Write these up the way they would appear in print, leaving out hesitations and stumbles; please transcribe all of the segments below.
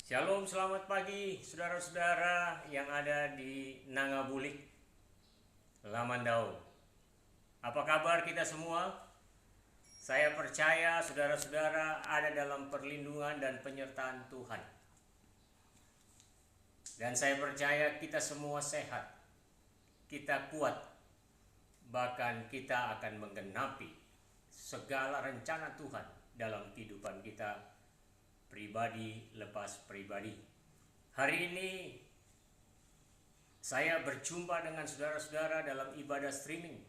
Shalom, selamat pagi saudara-saudara yang ada di Nangabulik, Lamandau. Apa kabar kita semua? Saya percaya saudara-saudara ada dalam perlindungan dan penyertaan Tuhan. Dan saya percaya kita semua sehat, kita kuat, bahkan kita akan menggenapi segala rencana Tuhan dalam kehidupan kita pribadi lepas pribadi. Hari ini saya berjumpa dengan saudara-saudara dalam ibadah streaming.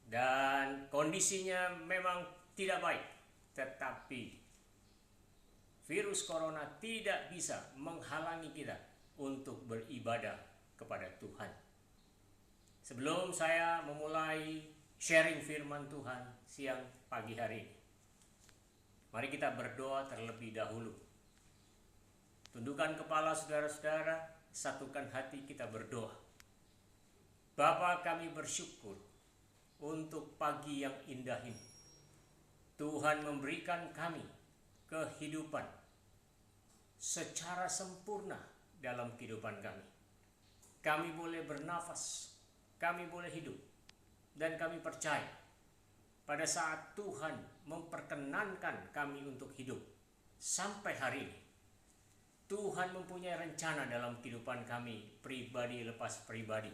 Dan kondisinya memang tidak baik, tetapi virus corona tidak bisa menghalangi kita untuk beribadah kepada Tuhan. Sebelum saya memulai sharing firman Tuhan siang pagi hari ini, mari kita berdoa terlebih dahulu. Tundukkan kepala saudara-saudara, satukan hati kita berdoa. Bapa, kami bersyukur untuk pagi yang indah ini. Tuhan memberikan kami kehidupan secara sempurna dalam kehidupan kami. Kami boleh bernafas, kami boleh hidup, dan kami percaya pada saat Tuhan memperkenankan kami untuk hidup sampai hari ini, Tuhan mempunyai rencana dalam kehidupan kami pribadi lepas pribadi.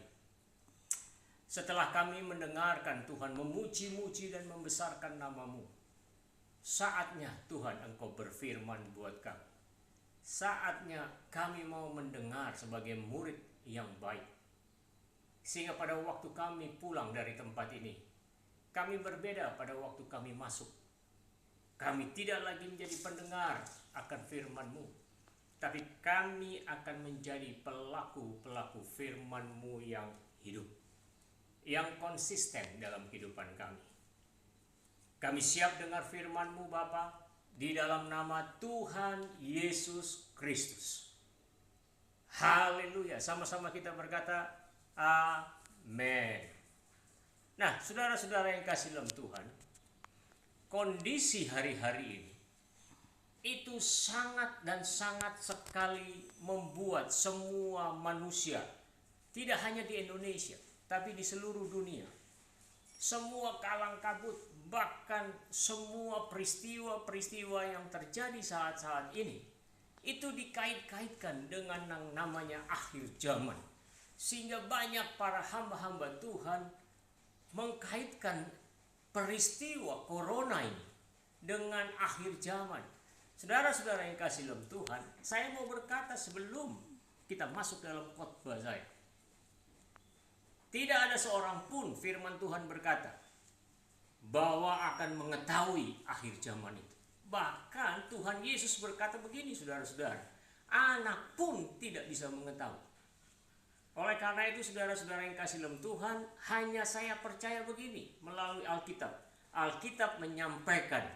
Setelah kami mendengarkan Tuhan memuji-muji dan membesarkan nama-Mu, saatnya Tuhan Engkau berfirman buat kami. Saatnya kami mau mendengar sebagai murid yang baik. Sehingga pada waktu kami pulang dari tempat ini, kami berbeda pada waktu kami masuk. Kami tidak lagi menjadi pendengar akan firman-Mu, tapi kami akan menjadi pelaku-pelaku firman-Mu yang hidup, yang konsisten dalam kehidupan kami. Kami siap dengar firman-Mu Bapa, di dalam nama Tuhan Yesus Kristus. Haleluya. Sama-sama kita berkata, amin. Nah, saudara-saudara yang kasih dalam Tuhan, kondisi hari-hari ini itu sangat dan sangat sekali membuat semua manusia, tidak hanya di Indonesia, tapi di seluruh dunia, semua kalang kabut, bahkan semua peristiwa-peristiwa yang terjadi saat-saat ini, itu dikait-kaitkan dengan yang namanya akhir zaman. Sehingga banyak para hamba-hamba Tuhan mengkaitkan peristiwa corona ini dengan akhir zaman. Saudara-saudara yang kasih dalam Tuhan, saya mau berkata sebelum kita masuk dalam khotbah saya, tidak ada seorang pun firman Tuhan berkata bahwa akan mengetahui akhir zaman itu. Bahkan Tuhan Yesus berkata begini, saudara-saudara, anak pun tidak bisa mengetahui. Oleh karena itu, saudara-saudara yang kasih dalam Tuhan, hanya saya percaya begini melalui Alkitab. Alkitab menyampaikan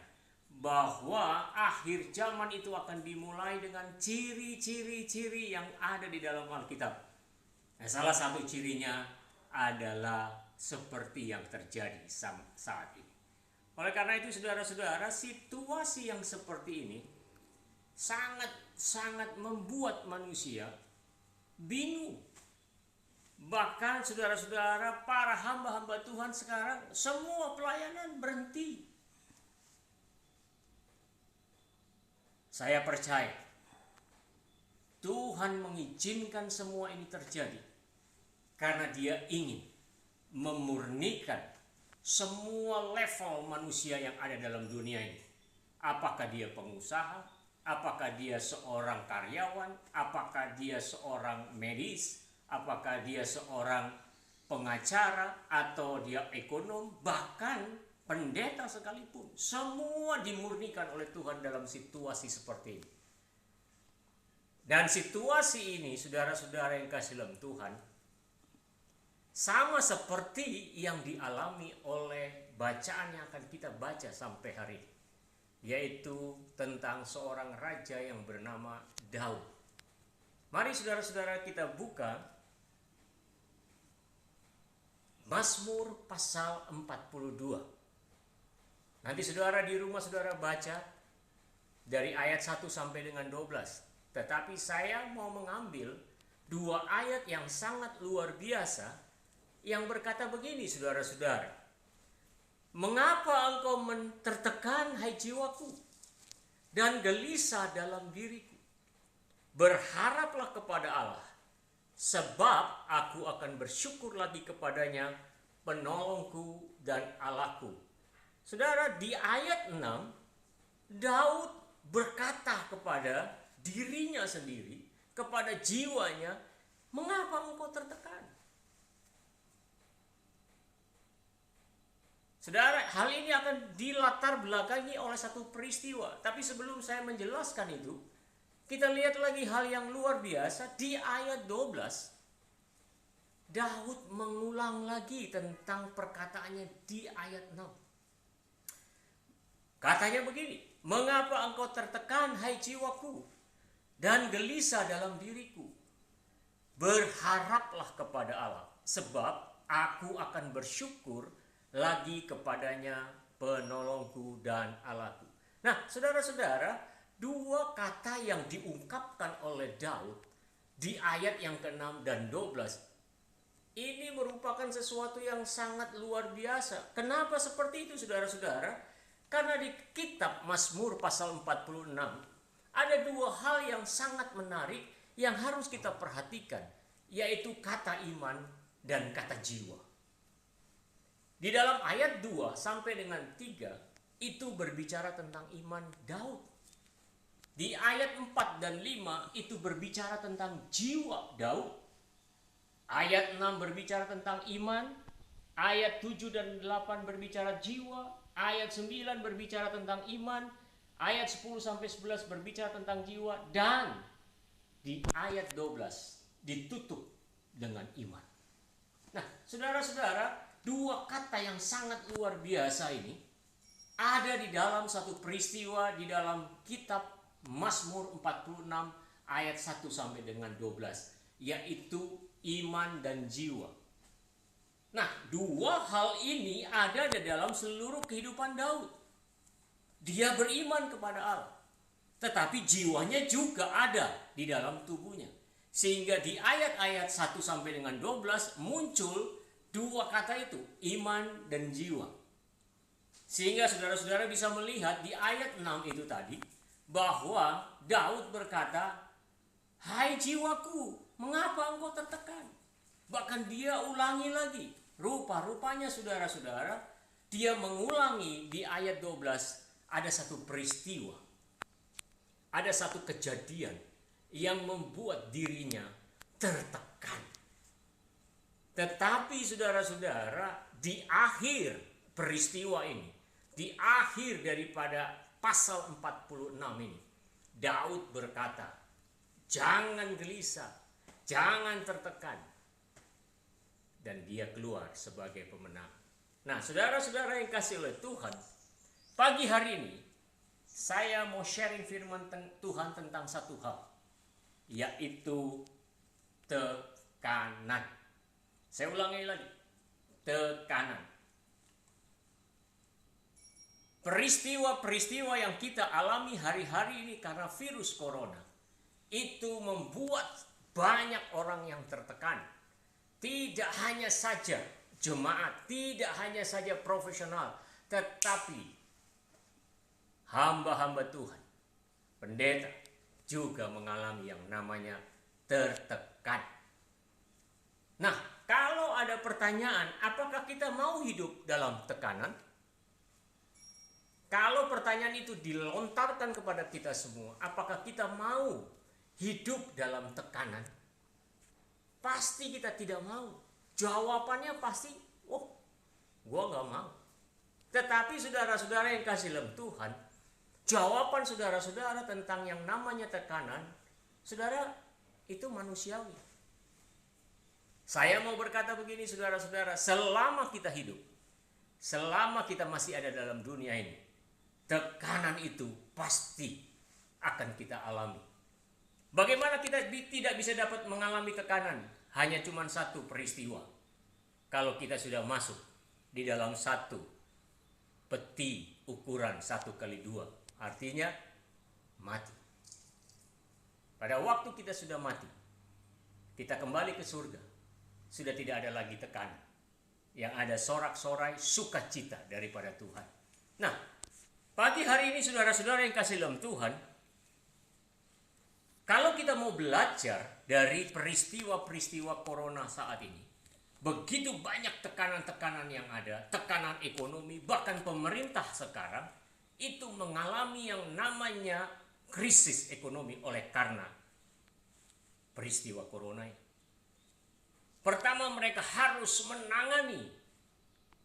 bahwa akhir zaman itu akan dimulai dengan ciri-ciri yang ada di dalam Alkitab. Nah, salah satu cirinya adalah seperti yang terjadi saat ini. Oleh karena itu, saudara-saudara, situasi yang seperti ini sangat membuat manusia bingung. Bahkan saudara-saudara, para hamba-hamba Tuhan sekarang semua pelayanan berhenti. Saya percaya Tuhan mengizinkan semua ini terjadi karena Dia ingin memurnikan semua level manusia yang ada dalam dunia ini. Apakah dia pengusaha, apakah dia seorang karyawan, apakah dia seorang medis, apakah dia seorang pengacara, atau dia ekonom, bahkan pendeta sekalipun, semua dimurnikan oleh Tuhan dalam situasi seperti ini. Dan situasi ini, saudara-saudara yang kasih dalam Tuhan, sama seperti yang dialami oleh bacaan yang akan kita baca sampai hari ini, yaitu tentang seorang raja yang bernama Daud. Mari saudara-saudara kita buka Mazmur pasal 42. Nanti saudara di rumah saudara baca dari ayat 1 sampai dengan 12. Tetapi saya mau mengambil dua ayat yang sangat luar biasa yang berkata begini, saudara-saudara. Mengapa engkau tertekan, hai jiwaku, dan gelisah dalam diriku? Berharaplah kepada Allah, sebab aku akan bersyukur lagi kepadanya, penolongku dan Allahku. Saudara, di ayat 6, Daud berkata kepada dirinya sendiri, kepada jiwanya, mengapa engkau tertekan? Saudara, hal ini akan dilatar belakangi oleh satu peristiwa. Tapi sebelum saya menjelaskan itu, kita lihat lagi hal yang luar biasa. Di ayat 12, Daud mengulang lagi tentang perkataannya di ayat 6. Katanya begini, mengapa engkau tertekan, hai jiwaku, dan gelisah dalam diriku? Berharaplah kepada Allah, sebab aku akan bersyukur lagi kepadanya, penolongku dan Allahku. Nah, saudara-saudara, dua kata yang diungkapkan oleh Daud di ayat yang ke-6 dan 12 ini merupakan sesuatu yang sangat luar biasa. Kenapa seperti itu, saudara-saudara? Karena di kitab Mazmur pasal 46 ada dua hal yang sangat menarik yang harus kita perhatikan, yaitu kata iman dan kata jiwa. Di dalam ayat 2 sampai dengan 3 itu berbicara tentang iman Daud. Di ayat 4 dan 5 itu berbicara tentang jiwa Daud. Ayat 6 berbicara tentang iman. Ayat 7 dan 8 berbicara jiwa. Ayat 9 berbicara tentang iman. Ayat 10 sampai 11 berbicara tentang jiwa. Dan di ayat 12 ditutup dengan iman. Nah, saudara-saudara, dua kata yang sangat luar biasa ini ada di dalam satu peristiwa di dalam kitab Mazmur 46 ayat 1 sampai dengan 12, yaitu iman dan jiwa. Nah, dua hal ini ada di dalam seluruh kehidupan Daud. Dia beriman kepada Allah, tetapi jiwanya juga ada di dalam tubuhnya. Sehingga di ayat-ayat 1 sampai dengan 12 muncul dua kata itu, iman dan jiwa. Sehingga saudara-saudara bisa melihat di ayat 6 itu tadi, bahwa Daud berkata, hai jiwaku, mengapa engkau tertekan? Bahkan dia ulangi lagi. Rupa-rupanya saudara-saudara, dia mengulangi di ayat 12, ada satu peristiwa, ada satu kejadian yang membuat dirinya tertekan. Tetapi saudara-saudara, di akhir peristiwa ini, di akhir daripada pasal 46 ini, Daud berkata, jangan gelisah, jangan tertekan. Dan dia keluar sebagai pemenang. Nah, saudara-saudara yang kasih oleh Tuhan, pagi hari ini saya mau sharing firman Tuhan tentang satu hal, yaitu tekanan. Saya ulangi lagi, tekanan. Peristiwa-peristiwa yang kita alami hari-hari ini karena virus corona itu membuat banyak orang yang tertekan. Tidak hanya saja jemaat, tidak hanya saja profesional, tetapi hamba-hamba Tuhan, pendeta juga mengalami yang namanya tertekan. Nah, kalau ada pertanyaan, apakah kita mau hidup dalam tekanan? Kalau pertanyaan itu dilontarkan kepada kita semua, apakah kita mau hidup dalam tekanan? Pasti kita tidak mau. Jawabannya pasti, gua gak mau. Tetapi saudara-saudara yang kasih dalam Tuhan, jawaban saudara-saudara tentang yang namanya tekanan, saudara, itu manusiawi. Saya mau berkata begini, saudara-saudara, selama kita hidup, selama kita masih ada dalam dunia ini, tekanan itu pasti akan kita alami. Bagaimana kita tidak bisa dapat mengalami tekanan? Hanya cuma satu peristiwa. Kalau kita sudah masuk di dalam satu peti ukuran 1x2. Artinya mati. Pada waktu kita sudah mati, kita kembali ke surga, sudah tidak ada lagi tekanan. Yang ada sorak-sorai sukacita daripada Tuhan. Nah, pagi hari ini saudara-saudara yang kasih dalam Tuhan, kalau kita mau belajar dari peristiwa-peristiwa corona saat ini, begitu banyak tekanan-tekanan yang ada, tekanan ekonomi, bahkan pemerintah sekarang itu mengalami yang namanya krisis ekonomi oleh karena peristiwa corona ini. Pertama, mereka harus menangani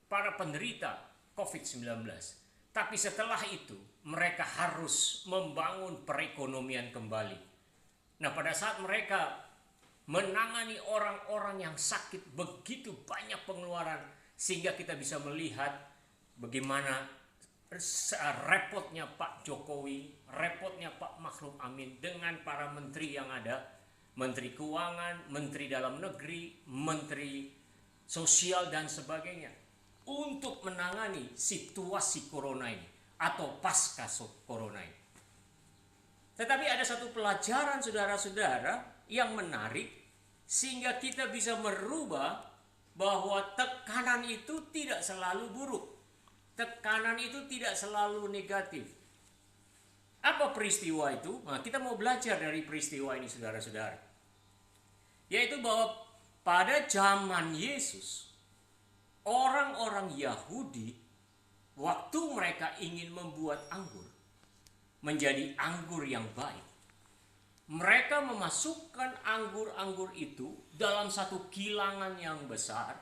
para penderita COVID-19. Tapi setelah itu, mereka harus membangun perekonomian kembali. Nah, pada saat mereka menangani orang-orang yang sakit, begitu banyak pengeluaran, sehingga kita bisa melihat bagaimana repotnya Pak Jokowi, repotnya Pak Ma'ruf Amin dengan para menteri yang ada, Menteri Keuangan, Menteri Dalam Negeri, Menteri Sosial dan sebagainya, untuk menangani situasi corona ini atau pasca corona ini. Tetapi ada satu pelajaran saudara-saudara yang menarik, sehingga kita bisa merubah bahwa tekanan itu tidak selalu buruk. Tekanan itu tidak selalu negatif. Apa peristiwa itu? Nah, kita mau belajar dari peristiwa ini saudara-saudara. Yaitu bahwa pada zaman Yesus, orang-orang Yahudi, waktu mereka ingin membuat anggur menjadi anggur yang baik, mereka memasukkan anggur-anggur itu dalam satu kilangan yang besar.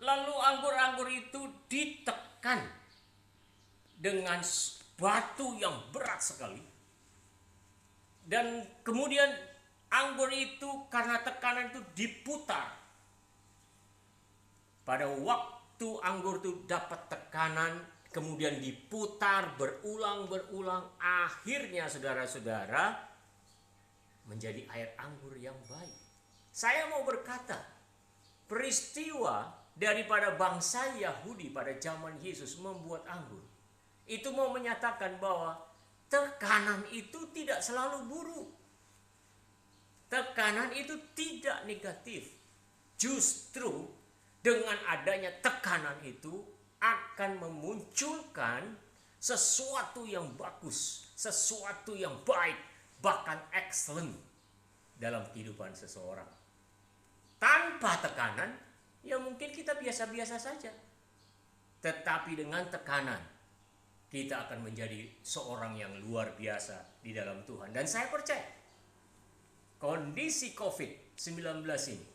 Lalu anggur-anggur itu ditekan dengan batu yang berat sekali. Dan kemudian anggur itu karena tekanan itu diputar. Pada waktu anggur itu dapat tekanan, kemudian diputar berulang-berulang, akhirnya saudara-saudara menjadi air anggur yang baik. Saya mau berkata, peristiwa daripada bangsa Yahudi pada zaman Yesus membuat anggur, itu mau menyatakan bahwa tekanan itu tidak selalu buruk. Tekanan itu tidak negatif. Justru dengan adanya tekanan itu akan memunculkan sesuatu yang bagus, sesuatu yang baik, bahkan excellent dalam kehidupan seseorang. Tanpa tekanan, ya mungkin kita biasa-biasa saja. Tetapi dengan tekanan, kita akan menjadi seorang yang luar biasa di dalam Tuhan. Dan saya percaya, kondisi COVID-19 ini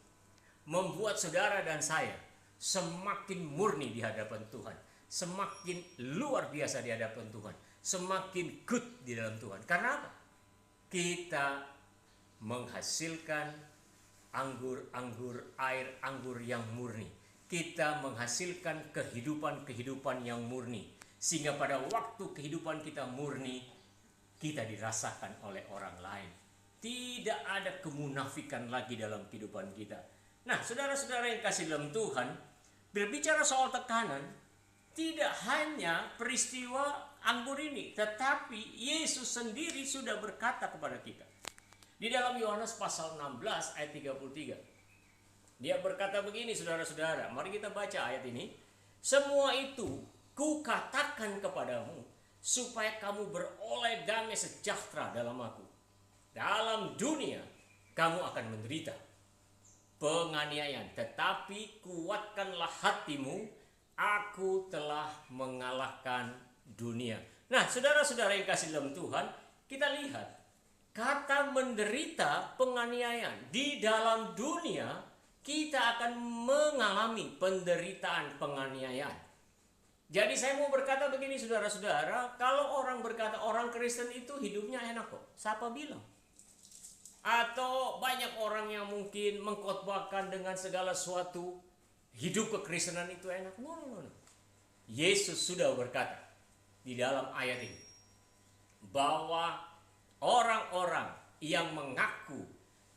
membuat saudara dan saya semakin murni di hadapan Tuhan, semakin luar biasa di hadapan Tuhan, semakin good di dalam Tuhan. Karena apa? Kita menghasilkan anggur-anggur, air anggur yang murni. Kita menghasilkan kehidupan-kehidupan yang murni. Sehingga pada waktu kehidupan kita murni, kita dirasakan oleh orang lain. Tidak ada kemunafikan lagi dalam kehidupan kita. Nah, saudara-saudara yang kasih dalam Tuhan, berbicara soal tekanan, tidak hanya peristiwa anggur ini, tetapi Yesus sendiri sudah berkata kepada kita. Di dalam Yohanes pasal 16 ayat 33. Dia berkata begini saudara-saudara, mari kita baca ayat ini. Semua itu kukatakan kepadamu, supaya kamu beroleh damai sejahtera dalam aku. Dalam dunia kamu akan menderita penganiayaan, tetapi kuatkanlah hatimu, aku telah mengalahkan dunia. Nah, saudara-saudara yang kasih dalam Tuhan, kita lihat kata menderita penganiayaan. Di dalam dunia kita akan mengalami penderitaan penganiayaan. Jadi saya mau berkata begini saudara-saudara, kalau orang berkata orang Kristen itu hidupnya enak kok, siapa bilang? Atau banyak orang yang mungkin mengkhotbahkan dengan segala sesuatu hidup kekristenan itu enak. No. Yesus sudah berkata di dalam ayat ini bahwa orang-orang yang mengaku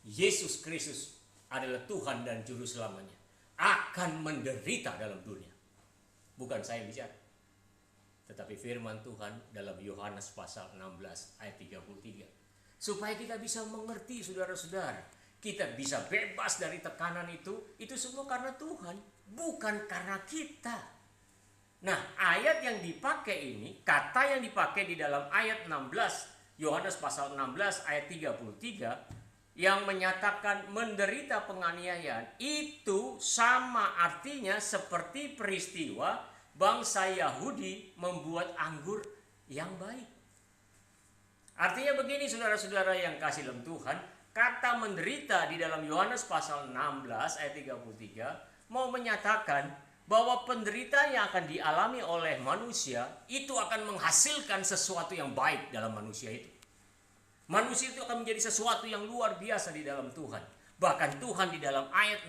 Yesus Kristus adalah Tuhan dan Juru Selamanya akan menderita dalam dunia. Bukan saya bicara. tetapi firman Tuhan dalam Yohanes pasal 16 ayat 33. Supaya kita bisa mengerti, saudara-saudara, kita bisa bebas dari tekanan itu semua karena Tuhan, bukan karena kita. Nah, ayat yang dipakai ini, kata yang dipakai di dalam ayat 16, Yohanes pasal 16 ayat 33, yang menyatakan menderita penganiayaan, itu sama artinya seperti peristiwa bangsa Yahudi membuat anggur yang baik. Artinya begini, saudara-saudara yang kasih dalam Tuhan, kata menderita di dalam Yohanes pasal 16 ayat 33 mau menyatakan bahwa penderitaan yang akan dialami oleh manusia itu akan menghasilkan sesuatu yang baik dalam manusia itu. Manusia itu akan menjadi sesuatu yang luar biasa di dalam Tuhan. Bahkan Tuhan di dalam ayat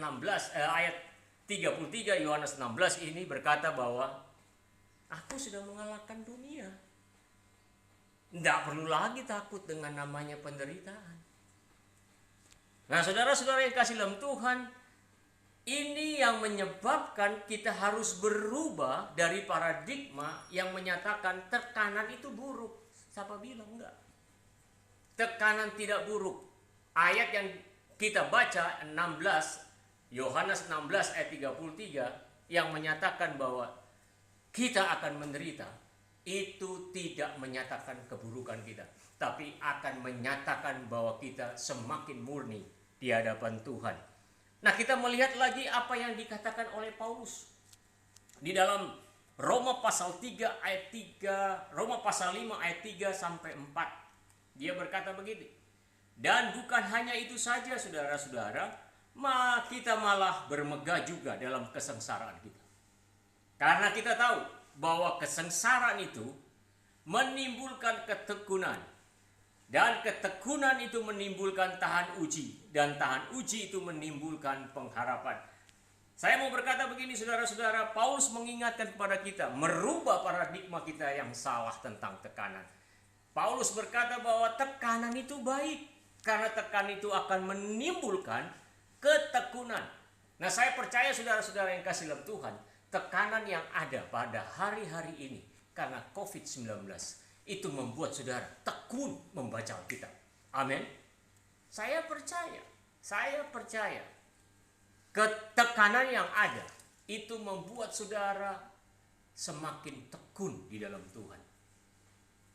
33 Yohanes 16 ini berkata bahwa aku sudah mengalahkan dunia. Tidak perlu lagi takut dengan namanya penderitaan. Nah, saudara-saudara yang kasih dalam Tuhan, ini yang menyebabkan kita harus berubah dari paradigma yang menyatakan tekanan itu buruk. Siapa bilang enggak? Tekanan tidak buruk. Ayat yang kita baca 16, Yohanes 16 ayat 33 yang menyatakan bahwa kita akan menderita, itu tidak menyatakan keburukan kita, tapi akan menyatakan bahwa kita semakin murni di hadapan Tuhan. Nah, kita melihat lagi apa yang dikatakan oleh Paulus di dalam Roma pasal 3 ayat 3, Roma pasal 5 ayat 3 sampai 4. Dia berkata begini, dan bukan hanya itu saja, saudara-saudara, kita malah bermegah juga dalam kesengsaraan kita. Karena kita tahu bahwa kesengsaraan itu menimbulkan ketekunan, dan ketekunan itu menimbulkan tahan uji, dan tahan uji itu menimbulkan pengharapan. Saya mau berkata begini, saudara-saudara, Paulus mengingatkan kepada kita merubah paradigma kita yang salah tentang tekanan. Paulus berkata bahwa tekanan itu baik, karena tekanan itu akan menimbulkan ketekunan. Nah, saya percaya saudara-saudara yang kasih dalam Tuhan, tekanan yang ada pada hari-hari ini karena COVID-19 itu membuat saudara tekun membaca Alkitab. Amin. Saya percaya ketekanan yang ada itu membuat saudara semakin tekun di dalam Tuhan.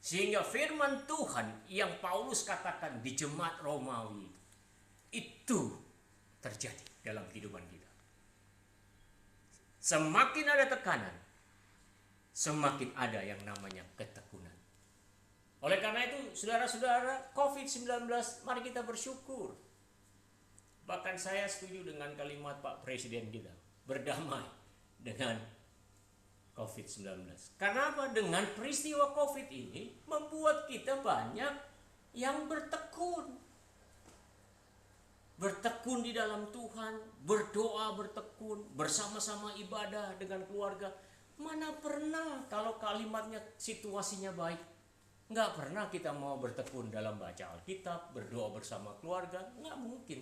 Sehingga firman Tuhan yang Paulus katakan di jemaat Romawi itu terjadi dalam kehidupan kita. Semakin ada tekanan, semakin ada yang namanya ketekunan. Oleh karena itu, saudara-saudara, COVID-19, mari kita bersyukur. Bahkan saya setuju dengan kalimat Pak Presiden kita, berdamai dengan COVID-19. Karena apa? Dengan peristiwa COVID ini membuat kita banyak yang bertekun. Bertekun di dalam Tuhan, berdoa bertekun, bersama-sama ibadah dengan keluarga. Mana pernah kalau kalimatnya situasinya baik. Nggak pernah kita mau bertekun dalam baca Alkitab, berdoa bersama keluarga. Nggak mungkin.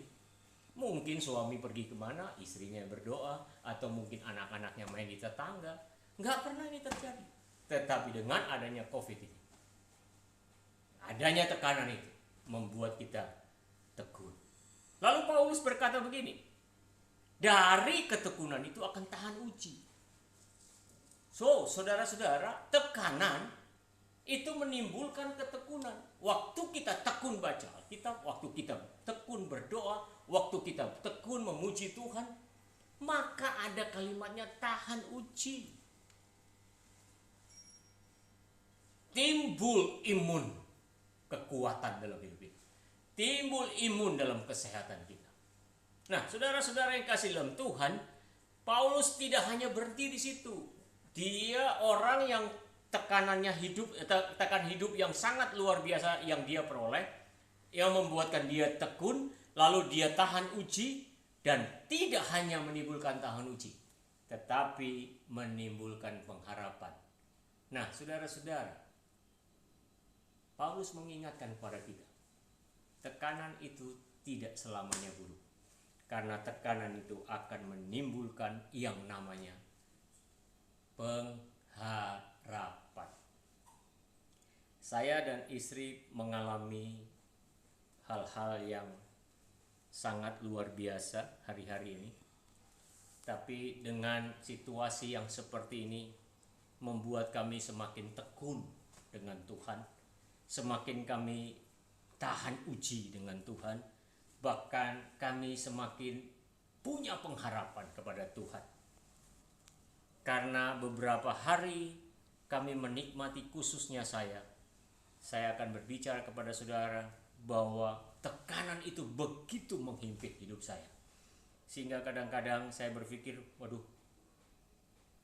Mungkin suami pergi kemana, istrinya berdoa, atau mungkin anak-anaknya main di tetangga. Nggak pernah ini terjadi. Tetapi dengan adanya COVID ini, adanya tekanan itu membuat kita tekun. Lalu Paulus berkata begini, dari ketekunan itu akan tahan uji. So, saudara-saudara, tekanan itu menimbulkan ketekunan. Waktu kita tekun baca Alkitab, waktu kita tekun berdoa, waktu kita tekun memuji Tuhan, maka ada kalimatnya tahan uji. Timbul imun kekuatan dalam hidup kita. Timbul imun dalam kesehatan kita. Nah, saudara-saudara yang kasih dalam Tuhan, Paulus tidak hanya berhenti di situ. Dia orang yang tekan hidup yang sangat luar biasa yang dia peroleh, yang membuatkan dia tekun, lalu dia tahan uji, dan tidak hanya menimbulkan tahan uji, tetapi menimbulkan pengharapan. Nah, saudara-saudara, Paulus mengingatkan kepada kita, tekanan itu tidak selamanya buruk. Karena tekanan itu akan menimbulkan yang namanya pengharapan. Saya dan istri mengalami hal-hal yang sangat luar biasa hari-hari ini. Tapi dengan situasi yang seperti ini membuat kami semakin tekun dengan Tuhan, semakin kami tahan uji dengan Tuhan, bahkan kami semakin punya pengharapan kepada Tuhan. Karena beberapa hari kami menikmati, khususnya saya akan berbicara kepada saudara bahwa tekanan itu begitu menghimpit hidup saya. Sehingga kadang-kadang saya berpikir, waduh,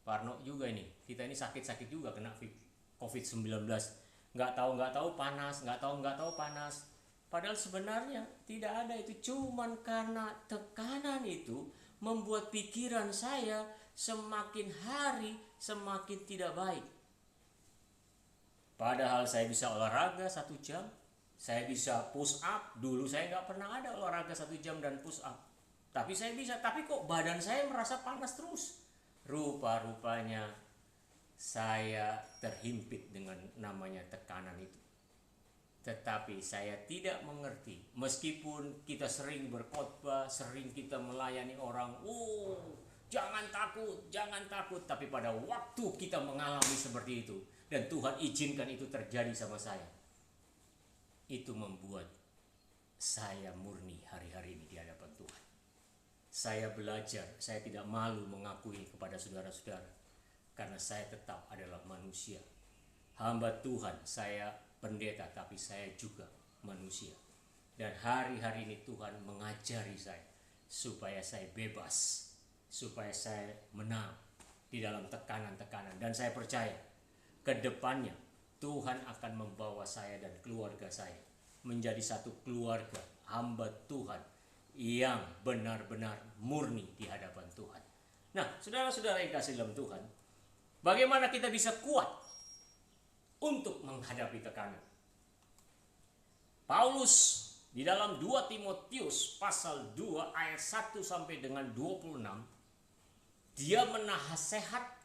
parno juga ini. Kita ini sakit-sakit juga kena COVID-19. Nggak tahu panas, nggak tahu panas. Padahal sebenarnya tidak ada itu. Cuman karena tekanan itu membuat pikiran saya semakin hari semakin tidak baik. Padahal saya bisa olahraga 1 jam, saya bisa push up. Dulu saya nggak pernah ada olahraga 1 jam dan push up. Tapi saya bisa, tapi kok badan saya merasa panas terus. Rupa-rupanya saya terhimpit dengan namanya tekanan itu. Tetapi saya tidak mengerti, meskipun kita sering berkhotbah, sering kita melayani orang, jangan takut. Tapi pada waktu kita mengalami seperti itu, dan Tuhan izinkan itu terjadi sama saya, itu membuat saya murni hari-hari ini di hadapan Tuhan. Saya belajar, saya tidak malu mengakui kepada saudara-saudara, karena saya tetap adalah manusia. Hamba Tuhan, saya pendeta, tapi saya juga manusia. Dan hari-hari ini Tuhan mengajari saya supaya saya bebas, supaya saya menang di dalam tekanan-tekanan. Dan saya percaya ke depannya Tuhan akan membawa saya dan keluarga saya menjadi satu keluarga hamba Tuhan yang benar-benar murni di hadapan Tuhan. Nah, saudara-saudara yang kasih dalam Tuhan, bagaimana kita bisa kuat untuk menghadapi tekanan? Paulus di dalam 2 Timotius pasal 2 ayat 1 sampai dengan 26, dia menasehatkan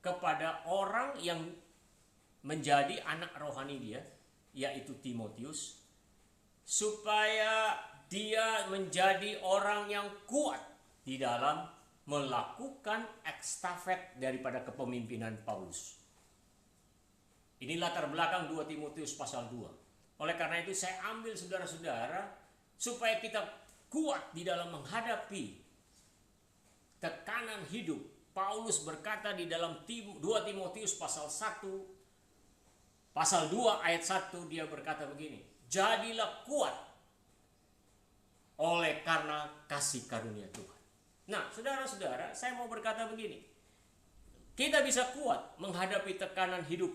kepada orang yang menjadi anak rohani dia, yaitu Timotius, supaya dia menjadi orang yang kuat di dalam melakukan estafet daripada kepemimpinan Paulus. Ini latar belakang 2 Timotius pasal 2. Oleh karena itu saya ambil saudara-saudara supaya kita kuat di dalam menghadapi tekanan hidup. Paulus berkata di dalam 2 Timotius pasal 1, pasal 2 ayat 1, dia berkata begini, jadilah kuat oleh karena kasih karunia Tuhan. Nah, saudara-saudara, saya mau berkata begini, kita bisa kuat menghadapi tekanan hidup,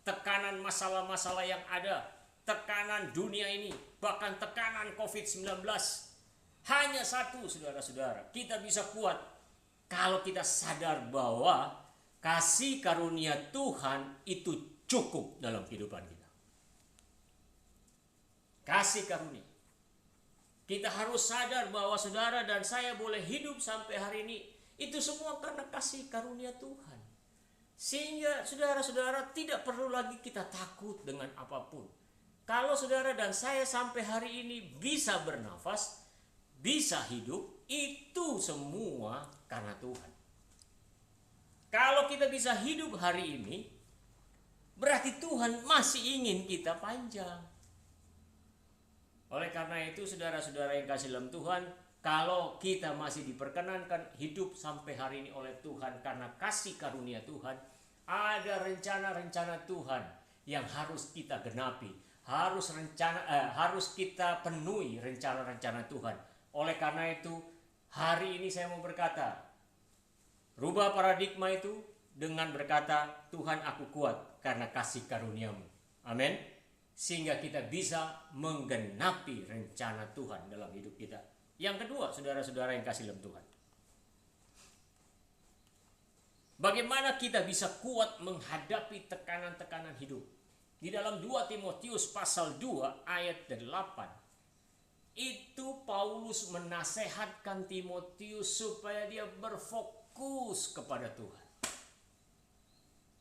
tekanan masalah-masalah yang ada, tekanan dunia ini, bahkan tekanan COVID-19. Hanya satu, saudara-saudara, kita bisa kuat kalau kita sadar bahwa kasih karunia Tuhan itu cukup dalam kehidupan kita. Kasih karunia. Kita harus sadar bahwa saudara dan saya boleh hidup sampai hari ini, itu semua karena kasih karunia Tuhan. Sehingga saudara-saudara tidak perlu lagi kita takut dengan apapun. Kalau saudara dan saya sampai hari ini bisa bernafas, bisa hidup, itu semua karena Tuhan. Kalau kita bisa hidup hari ini, berarti Tuhan masih ingin kita panjang. Oleh karena itu saudara-saudara yang kasih dalam Tuhan, kalau kita masih diperkenankan hidup sampai hari ini oleh Tuhan karena kasih karunia Tuhan, ada rencana-rencana Tuhan yang harus kita genapi, harus kita penuhi rencana-rencana Tuhan. Oleh karena itu hari ini saya mau berkata, rubah paradigma itu dengan berkata, Tuhan aku kuat karena kasih karuniamu. Amin. Sehingga kita bisa menggenapi rencana Tuhan dalam hidup kita. Yang kedua, saudara-saudara yang kasih dalam Tuhan, bagaimana kita bisa kuat menghadapi tekanan-tekanan hidup? Di dalam 2 Timotius pasal 2 ayat 8, itu Paulus menasehatkan Timotius supaya dia berfokus kepada Tuhan.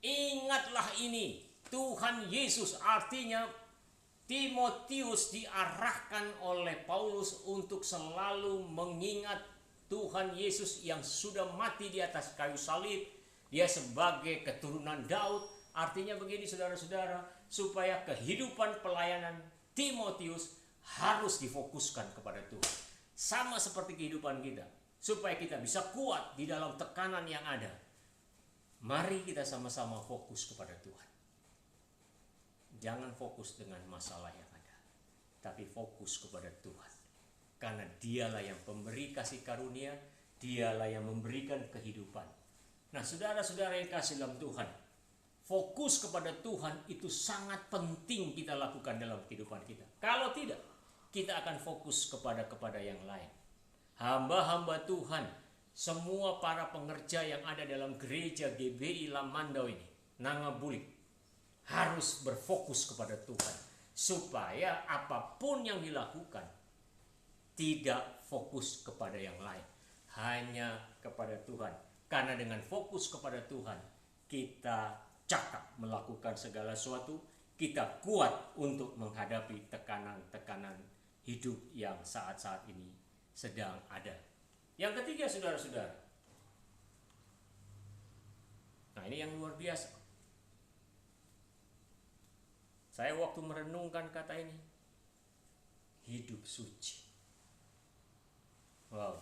Ingatlah ini, Tuhan Yesus. Artinya Timotius diarahkan oleh Paulus untuk selalu mengingat Tuhan Yesus yang sudah mati di atas kayu salib. Dia sebagai keturunan Daud. Artinya begini saudara-saudara, supaya kehidupan pelayanan Timotius harus difokuskan kepada Tuhan. Sama seperti kehidupan kita. Supaya kita bisa kuat di dalam tekanan yang ada. Mari kita sama-sama fokus kepada Tuhan. Jangan fokus dengan masalah yang ada, tapi fokus kepada Tuhan. Karena dialah yang pemberi kasih karunia, dialah yang memberikan kehidupan. Nah saudara-saudara yang kasih dalam Tuhan, fokus kepada Tuhan itu sangat penting kita lakukan dalam kehidupan kita. Kalau tidak, kita akan fokus kepada yang lain. Hamba-hamba Tuhan, semua para pengerja yang ada dalam gereja GBI Lamandau ini, Nangabulik, harus berfokus kepada Tuhan. Supaya apapun yang dilakukan, tidak fokus kepada yang lain, hanya kepada Tuhan. Karena dengan fokus kepada Tuhan, kita cakap melakukan segala sesuatu, kita kuat untuk menghadapi tekanan-tekanan hidup yang saat-saat ini sedang ada. Yang ketiga saudara-saudara, nah ini yang luar biasa. Saya waktu merenungkan kata ini, hidup suci. Wow.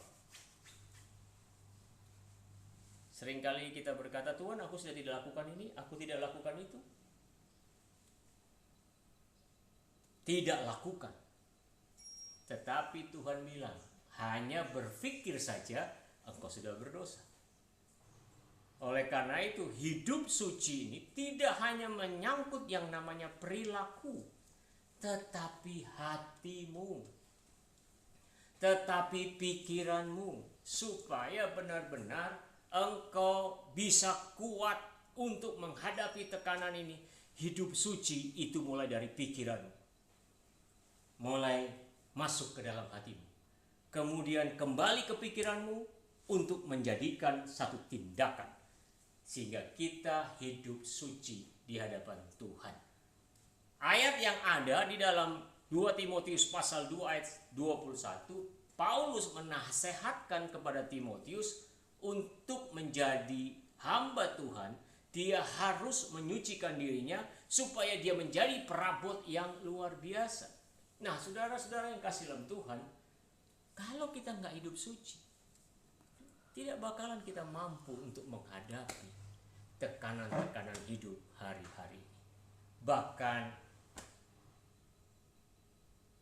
Seringkali kita berkata, Tuhan aku sudah tidak lakukan ini, aku tidak lakukan itu. Tidak lakukan. Tetapi Tuhan bilang, hanya berpikir saja engkau sudah berdosa. Oleh karena itu hidup suci ini tidak hanya menyangkut yang namanya perilaku, tetapi hatimu, tetapi pikiranmu, supaya benar-benar engkau bisa kuat untuk menghadapi tekanan ini. Hidup suci itu mulai dari pikiranmu, mulai masuk ke dalam hatimu, kemudian kembali ke pikiranmu untuk menjadikan satu tindakan, sehingga kita hidup suci di hadapan Tuhan. Ayat yang ada di dalam 2 Timotius pasal 2 ayat 21, Paulus menasehatkan kepada Timotius untuk menjadi hamba Tuhan. Dia harus menyucikan dirinya supaya dia menjadi perabot yang luar biasa. Nah saudara-saudara yang kasih dalam Tuhan, kalau kita nggak hidup suci, tidak bakalan kita mampu untuk menghadapi tekanan-tekanan hidup hari-hari ini. Bahkan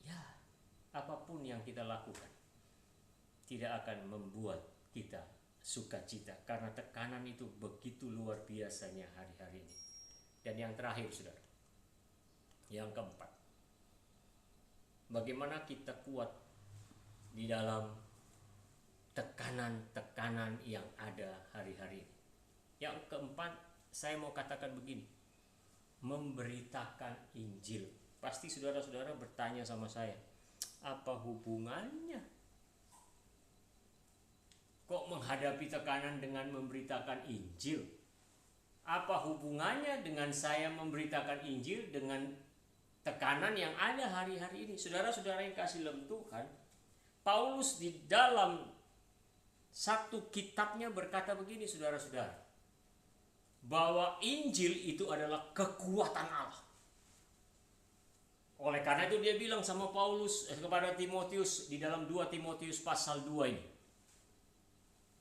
ya apapun yang kita lakukan tidak akan membuat kita sukacita, karena tekanan itu begitu luar biasanya hari-hari ini. Dan yang terakhir saudara, yang keempat, bagaimana kita kuat di dalam tekanan-tekanan yang ada hari-hari ini. Yang keempat, saya mau katakan begini, memberitakan Injil. Pasti saudara-saudara bertanya sama saya, apa hubungannya kok menghadapi tekanan dengan memberitakan Injil? Apa hubungannya dengan saya memberitakan Injil dengan tekanan yang ada hari-hari ini? Saudara-saudara yang kasih dalam Tuhan, Paulus di dalam satu kitabnya berkata begini saudara-saudara, bahwa Injil itu adalah kekuatan Allah. Oleh karena itu dia bilang sama Paulus kepada Timotius di dalam 2 Timotius pasal 2 ini,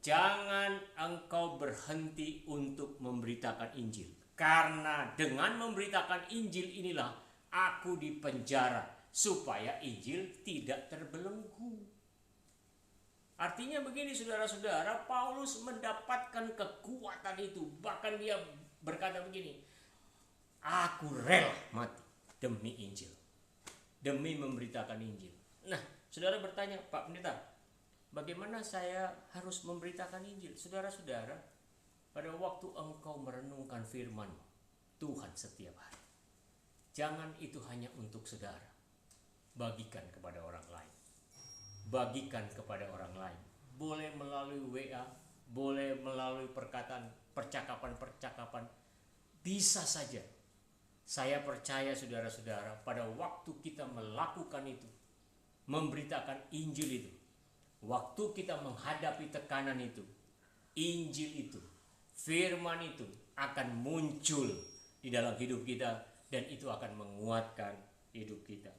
jangan engkau berhenti untuk memberitakan Injil, karena dengan memberitakan Injil inilah aku dipenjara supaya Injil tidak terbelenggu. Artinya begini saudara-saudara, Paulus mendapatkan kekuatan itu. Bahkan dia berkata begini, aku rela mati demi Injil, demi memberitakan Injil. Nah saudara bertanya, Pak Pendeta, bagaimana saya harus memberitakan Injil? Saudara-saudara, pada waktu engkau merenungkan firman Tuhan setiap hari, jangan itu hanya untuk saudara, bagikan kepada orang lain. Bagikan kepada orang lain. Boleh melalui WA, boleh melalui percakapan-percakapan. Bisa saja Saya percaya saudara-saudara, pada waktu kita melakukan itu, memberitakan Injil itu, waktu kita menghadapi tekanan itu, Injil itu, firman itu akan muncul di dalam hidup kita, dan itu akan menguatkan hidup kita.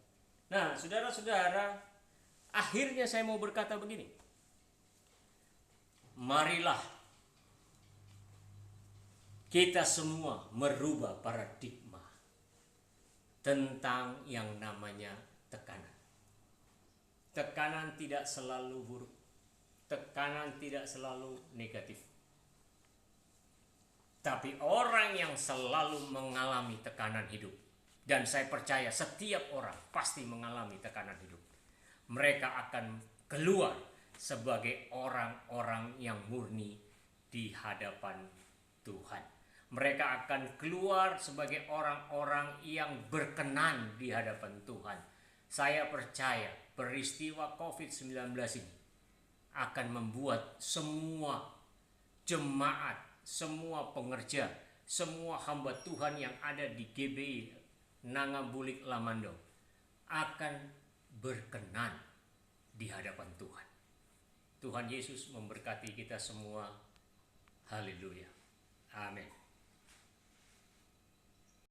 Nah, saudara-saudara, akhirnya saya mau berkata begini. Marilah kita semua merubah paradigma tentang yang namanya tekanan. Tekanan tidak selalu buruk. Tekanan tidak selalu negatif. Tapi orang yang selalu mengalami tekanan hidup, dan saya percaya setiap orang pasti mengalami tekanan hidup, mereka akan keluar sebagai orang-orang yang murni di hadapan Tuhan. Mereka akan keluar sebagai orang-orang yang berkenan di hadapan Tuhan. Saya percaya peristiwa COVID-19 ini akan membuat semua jemaat, semua pengerja, semua hamba Tuhan yang ada di GBI Nangabulik Lamando akan berkenan di hadapan Tuhan. Tuhan Yesus memberkati kita semua. Haleluya. Amin.